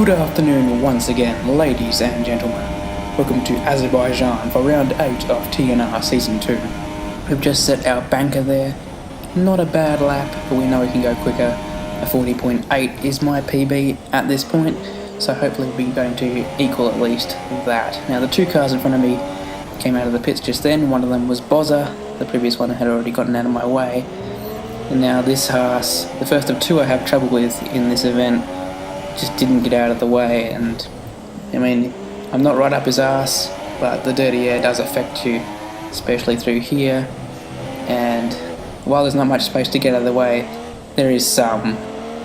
Good afternoon once again, ladies and gentlemen. Welcome to Azerbaijan for round 8 of TNR Season 2. We've just set our banker there. Not a bad lap, but we know we can go quicker. A 40.8 is my PB at this point, so hopefully we'll be going to equal at least that. Now the two cars in front of me came out of the pits just then. One of them was Bozza, the previous one had already gotten out of my way. And now this Haas, the first of two I have trouble with in this event, just didn't get out of the way. And I mean, I'm not right up his ass, but the dirty air does affect you, especially through here. And while there's not much space to get out of the way, there is some.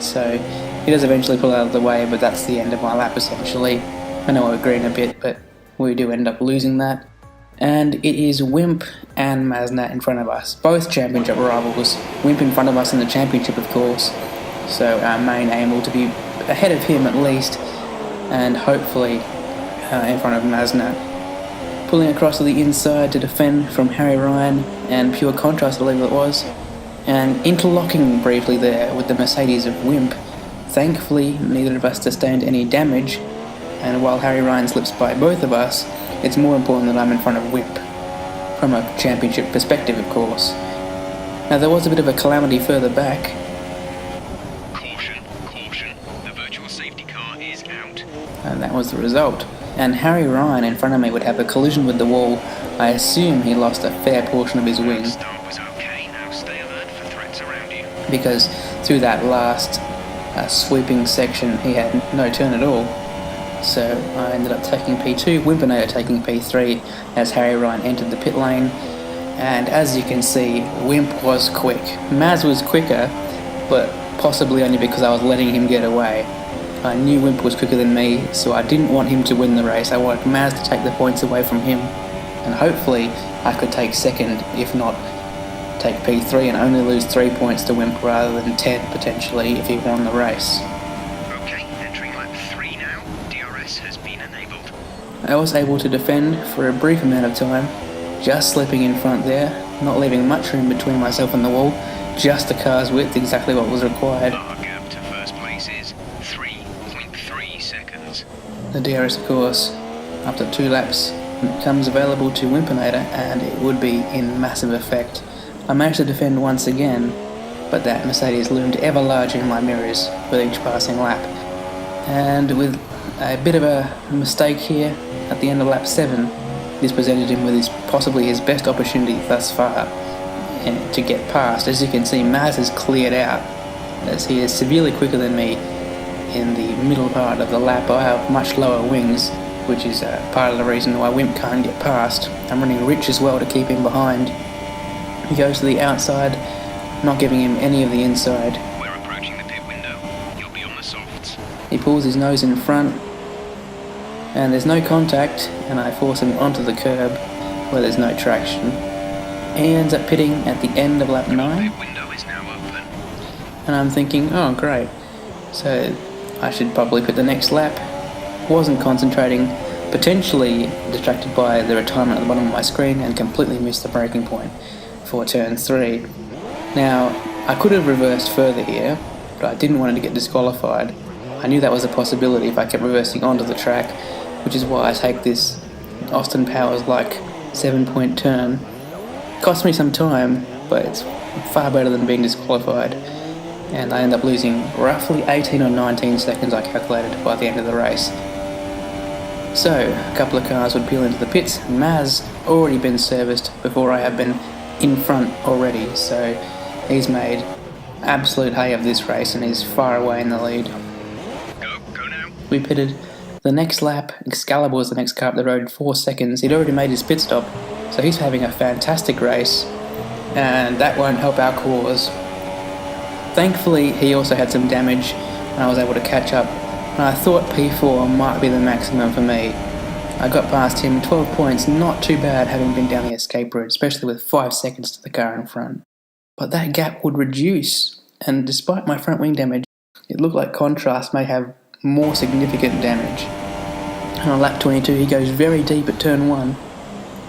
So he does eventually pull out of the way, but that's the end of my lap essentially. I know we're green a bit, but we do end up losing that. And it is Wimp and Maznat in front of us, both championship rivals. Wimp in front of us in the championship, of course, so our main aim will to be ahead of him at least, and hopefully in front of Maznat. Pulling across to the inside to defend from Harry Ryan and Pure Contrast, I believe it was, and interlocking briefly there with the Mercedes of Wimp. Thankfully, neither of us sustained any damage, and while Harry Ryan slips by both of us, it's more important that I'm in front of Wimp, from a championship perspective, of course. Now there was a bit of a calamity further back. Caution, the virtual safety car is out. And that was the result. And Harry Ryan in front of me would have a collision with the wall. I assume he lost a fair portion of his wing. Start was okay, now stay alert for threats around you. Because through that last sweeping section he had no turn at all. So I ended up taking P2, Wimpinator taking P3 as Harry Ryan entered the pit lane. And as you can see, Wimp was quick. Maz was quicker, but possibly only because I was letting him get away. I knew Wimp was quicker than me, so I didn't want him to win the race. I wanted Maz to take the points away from him, and hopefully I could take second, if not take P3 and only lose 3 points to Wimp rather than 10 potentially if he won the race. I was able to defend for a brief amount of time, just slipping in front there, not leaving much room between myself and the wall, just the car's width, exactly what was required. Our gap to first place is 3.3 seconds. The DRS, of course, after 2 laps, becomes available to Wimpinator, and it would be in massive effect. I managed to defend once again, but that Mercedes loomed ever larger in my mirrors with each passing lap. And with a bit of a mistake here at the end of lap 7, this presented him with possibly his best opportunity thus far and to get past. As you can see, Maz has cleared out as he is severely quicker than me in the middle part of the lap. I have much lower wings, which is part of the reason why Wimp can't get past. I'm running Rich as well to keep him behind. He goes to the outside, not giving him any of the inside. We're approaching the pit window. You'll be on the softs. He pulls his nose in front, and there's no contact, and I force him onto the curb where there's no traction. He ends up pitting at the end of lap 9, The pit window is now open. and I'm thinking, oh great, so I should probably pit the next lap. Wasn't concentrating, potentially distracted by the retirement at the bottom of my screen, and completely missed the braking point for turn 3. Now, I could have reversed further here, but I didn't want it to get disqualified. I knew that was a possibility if I kept reversing onto the track, which is why I take this Austin Powers-like 7-point turn. Cost me some time, but it's far better than being disqualified. And I end up losing roughly 18 or 19 seconds, I calculated, by the end of the race. So, a couple of cars would peel into the pits. Maz already been serviced before I have been in front already, so he's made absolute hay of this race and is far away in the lead. Go now. We pitted the next lap. Excalibur was the next car up the road, 4 seconds. He'd already made his pit stop, so he's having a fantastic race, and that won't help our cause. Thankfully, he also had some damage, and I was able to catch up, and I thought P4 might be the maximum for me. I got past him, 12 points, not too bad having been down the escape route, especially with 5 seconds to the car in front. But that gap would reduce, and despite my front wing damage, it looked like Contrast may have more significant damage. And on lap 22 he goes very deep at turn 1,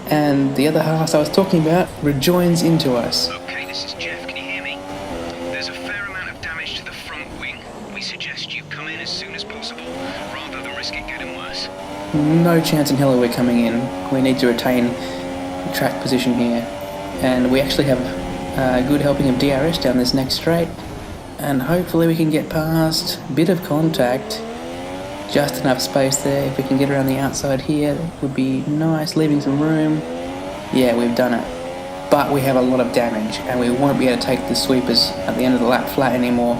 and the other Haas I was talking about rejoins into us. Okay, this is Jeff. Can you hear me? There's a fair amount of damage to the front wing. We suggest you come in as soon as possible, rather no chance in hell are we coming in. We need to retain track position here. And we actually have a good helping of DRS down this next straight. And hopefully we can get past. Bit of contact. Just enough space there. If we can get around the outside here, that would be nice, leaving some room. Yeah, we've done it. But we have a lot of damage, and we won't be able to take the sweepers at the end of the lap flat anymore.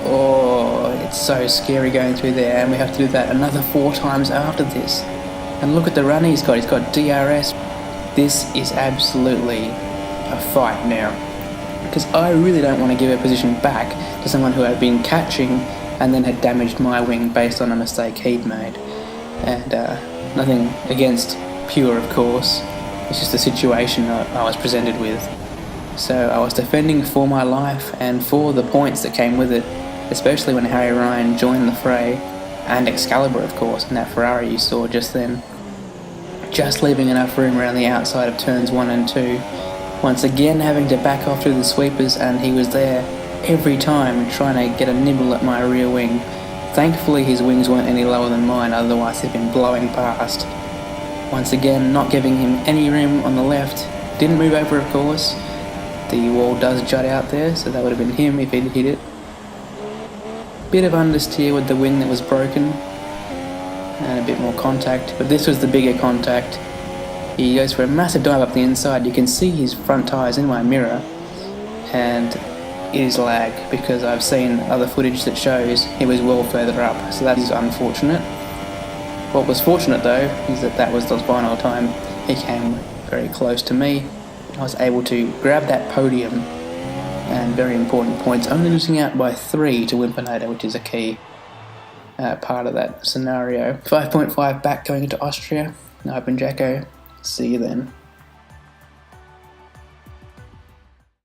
Oh, it's so scary going through there, and we have to do that another 4 times after this. And look at the run he's got. He's got DRS. This is absolutely a fight now. Because I really don't want to give a position back to someone who had been catching and then had damaged my wing based on a mistake he'd made. And nothing against Pure, of course. It's just the situation I was presented with. So I was defending for my life and for the points that came with it, especially when Harry Ryan joined the fray, and Excalibur, of course, in that Ferrari you saw just then. Just leaving enough room around the outside of turns 1 and 2. Once again having to back off through the sweepers, and he was there every time trying to get a nibble at my rear wing. Thankfully his wings weren't any lower than mine, otherwise he'd been blowing past. Once again, not giving him any room on the left. Didn't move over, of course. The wall does jut out there, so that would have been him if he'd hit it. Bit of understeer with the wing that was broken, and a bit more contact, but this was the bigger contact. He goes for a massive dive up the inside. You can see his front tyres in my mirror, and it is lag, because I've seen other footage that shows he was well further up, so that is unfortunate. What was fortunate though is that was the final time he came very close to me. I was able to grab that podium, and very important points, only losing out by 3 to Wimpinator, which is a key part of that scenario. 5.5 back going into Austria. I've been Jacko. See you then.